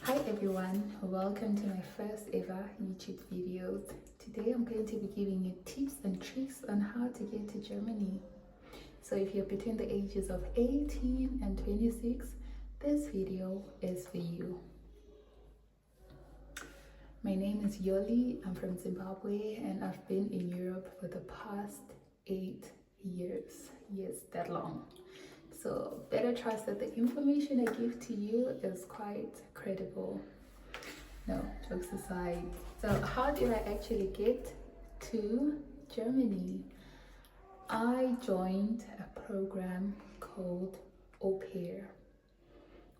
Hi everyone, welcome to my first ever YouTube videos. Today I'm going to be giving you tips and tricks on how to get to Germany. So if you're between the ages of 18 and 26, this video is for you. My name is Yoli, I'm from Zimbabwe and I've been in Europe for the past 8 years. Yes, that long. So better trust that the information I give to you is quite credible. No, jokes aside. So how did I actually get to Germany? I joined a program called Au Pair.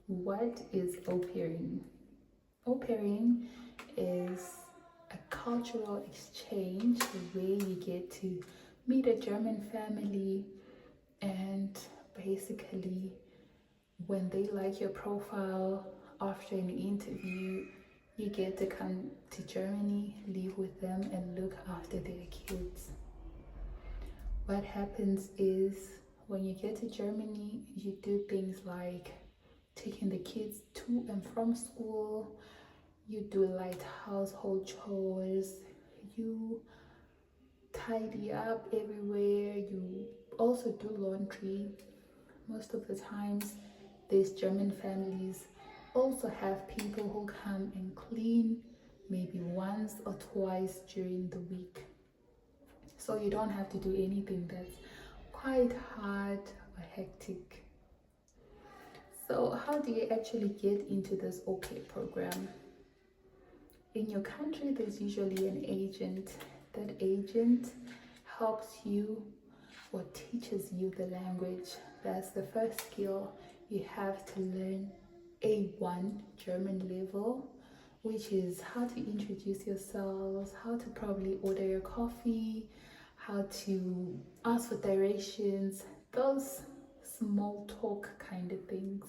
What is au pairing? Au pairing is a cultural exchange where you get to meet a German family, and basically when they like your profile after an interview, you get to come to Germany, live with them, and look after their kids. What happens is when you get to Germany, you do things like taking the kids to and from school, you do light household chores, you tidy up everywhere, you also do laundry. Most of the times, these German families also have people who come and clean maybe once or twice during the week. So you don't have to do anything that's quite hard or hectic. So how do you actually get into this Au Pair program? In your country, there's usually an agent. That agent helps you or teaches you the language. That's the first skill. You have to learn A1 German level, which is how to introduce yourselves, how to probably order your coffee, how to ask for directions, those small talk kind of things.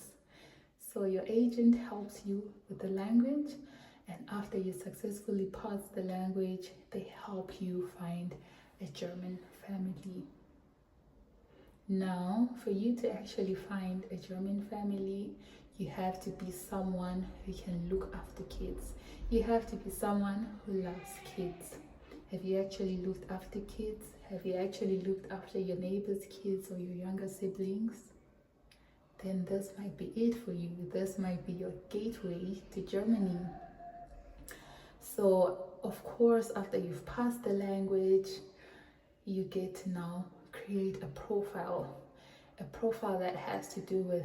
So your agent helps you with the language, and after you successfully pass the language, they help you find a German family. Now, for you to actually find a German family, you have to be someone who can look after kids. You have to be someone who loves kids. Have you actually looked after kids? Have you actually looked after your neighbor's kids or your younger siblings? Then this might be it for you. This might be your gateway to Germany. So, of course, after you've passed the language, you get to now create a profile that has to do with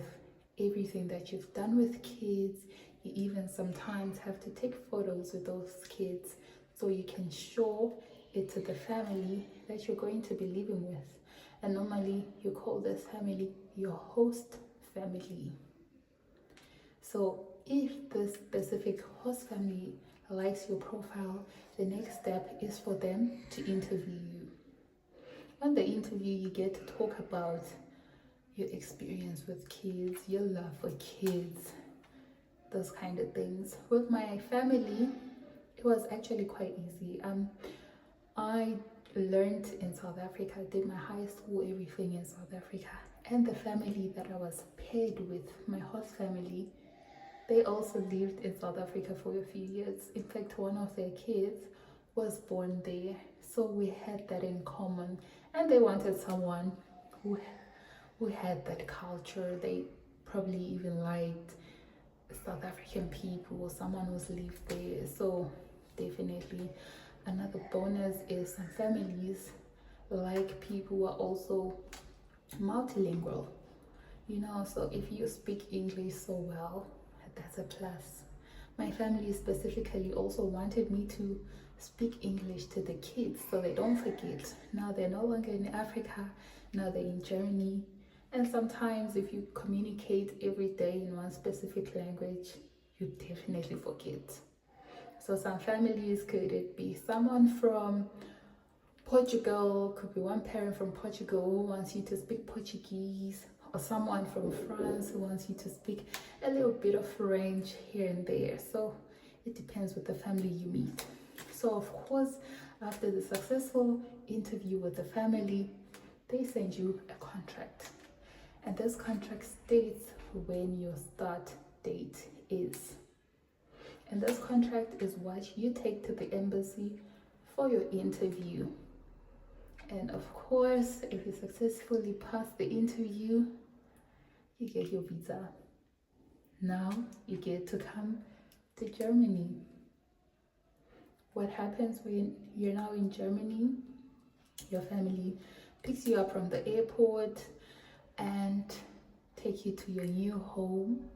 everything that you've done with kids. You even sometimes have to take photos with those kids so you can show it to the family that you're going to be living with. And normally you call this family your host family. So if this specific host family likes your profile, the next step is for them to interview you. On the interview, you get to talk about your experience with kids, your love for kids, those kind of things. With my family, it was actually quite easy. I learned in South Africa, did my high school, everything in South Africa. And the family that I was paired with, my host family, they also lived in South Africa for a few years. In fact, one of their kids was born there. So we had that in common. And they wanted someone who had that culture. They probably even liked South African people or someone who's lived there. So definitely another bonus is some families like people who are also multilingual. So if you speak English so well, that's a plus. My family specifically also wanted me to speak English to the kids so they don't forget. Now they're no longer in Africa, now they're in Germany. And sometimes if you communicate every day in one specific language, you definitely forget. So some families could it be someone from Portugal, could be one parent from Portugal who wants you to speak Portuguese, or someone from France who wants you to speak a little bit of French here and there. So it depends with the family you meet. So of course, after the successful interview with the family, they send you a contract. And this contract states when your start date is. And this contract is what you take to the embassy for your interview. And of course, if you successfully pass the interview, you get your visa. Now you get to come to Germany. What happens when you're now in Germany? Your family picks you up from the airport and take you to your new home.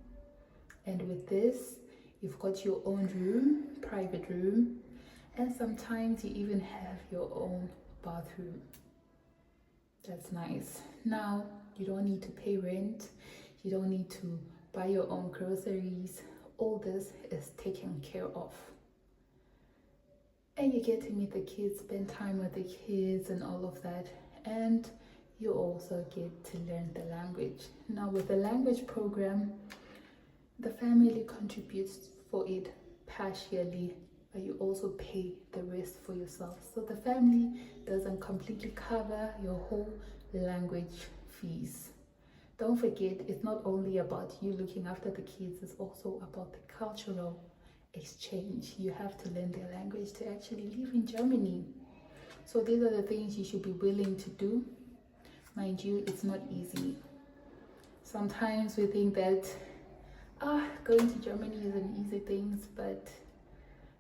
And with this, you've got your own room, private room, and sometimes you even have your own bathroom. That's nice. Now you don't need to pay rent, you don't need to buy your own groceries. All this is taken care of. And you get to meet the kids, spend time with the kids and all of that. And you also get to learn the language. Now with the language program, the family contributes for it partially, but you also pay the rest for yourself. So the family doesn't completely cover your whole language fees. Don't forget, it's not only about you looking after the kids, it's also about the cultural exchange. You have to learn their language to actually live in Germany. So these are the things you should be willing to do. Mind you, it's not easy. Sometimes we think that going to Germany is an easy thing, but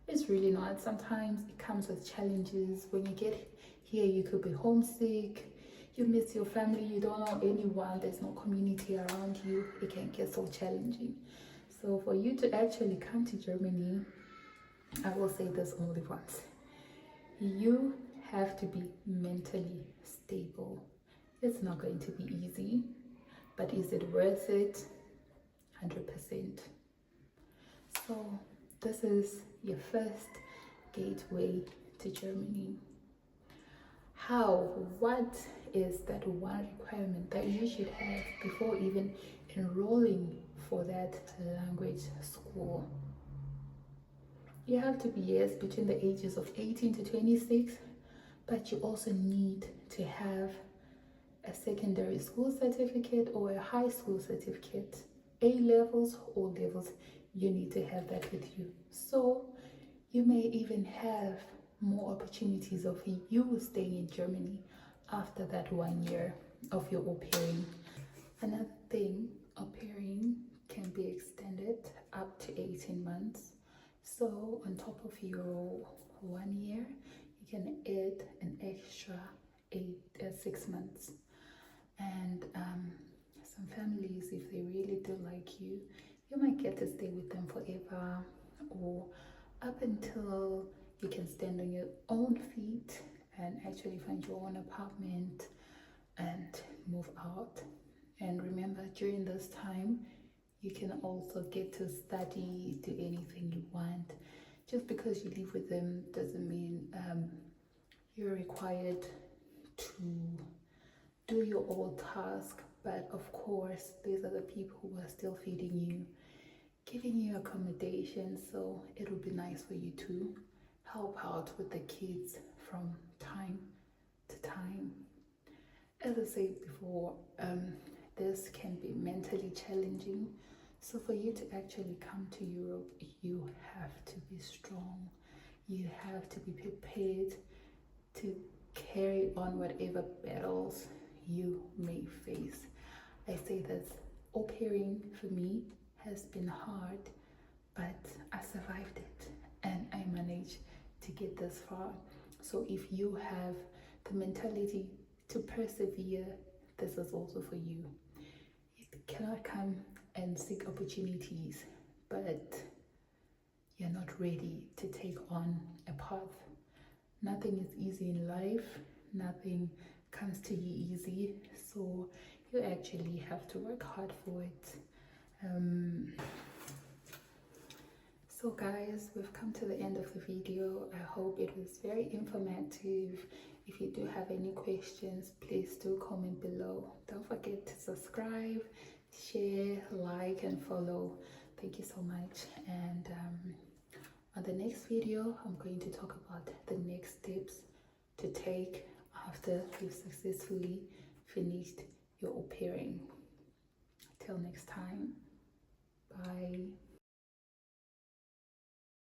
it's really not. Sometimes it comes with challenges. When you get here, you could be homesick, you miss your family, you don't know anyone, there's no community around you. It can get so challenging. So for you to actually come to Germany, I will say this only once. You have to be mentally stable. It's not going to be easy, but is it worth it? 100%. So this is your first gateway to Germany. What is that one requirement that you should have before even enrolling for that language school? You have to be, yes, between the ages of 18 to 26, but you also need to have a secondary school certificate or a high school certificate. A levels or levels, you need to have that with you. So you may even have more opportunities of you staying in Germany after that 1 year of your au pairing. Another thing, au pairing can be extended up to 18 months. So on top of your 1 year, you can add an extra 6 months. And some families, if they really do like you, you might get to stay with them forever, or up until you can stand on your own feet and actually find your own apartment and move out. And remember, during this time, you can also get to study, do anything you want. Just because you live with them doesn't mean you're required to do your own task. But of course, these are the people who are still feeding you, giving you accommodation, so it would be nice for you to help out with the kids from time to time. As I said before, this can be mentally challenging. So for you to actually come to Europe, you have to be strong. You have to be prepared to carry on whatever battles you may face. I say this, au pairing for me has been hard, but I survived it and I managed to get this far. So if you have the mentality to persevere, this is also for you. You cannot come and seek opportunities, but you're not ready to take on a path. Nothing is easy in life, nothing comes to you easy, so you actually have to work hard for it. So guys, we've come to the end of the video. I hope it was very informative. If you do have any questions, please do comment below. Don't forget to subscribe, share, like and follow. Thank you so much. And on the next video, I'm going to talk about the next steps to take after you've successfully finished your au pairing. Till next time, bye.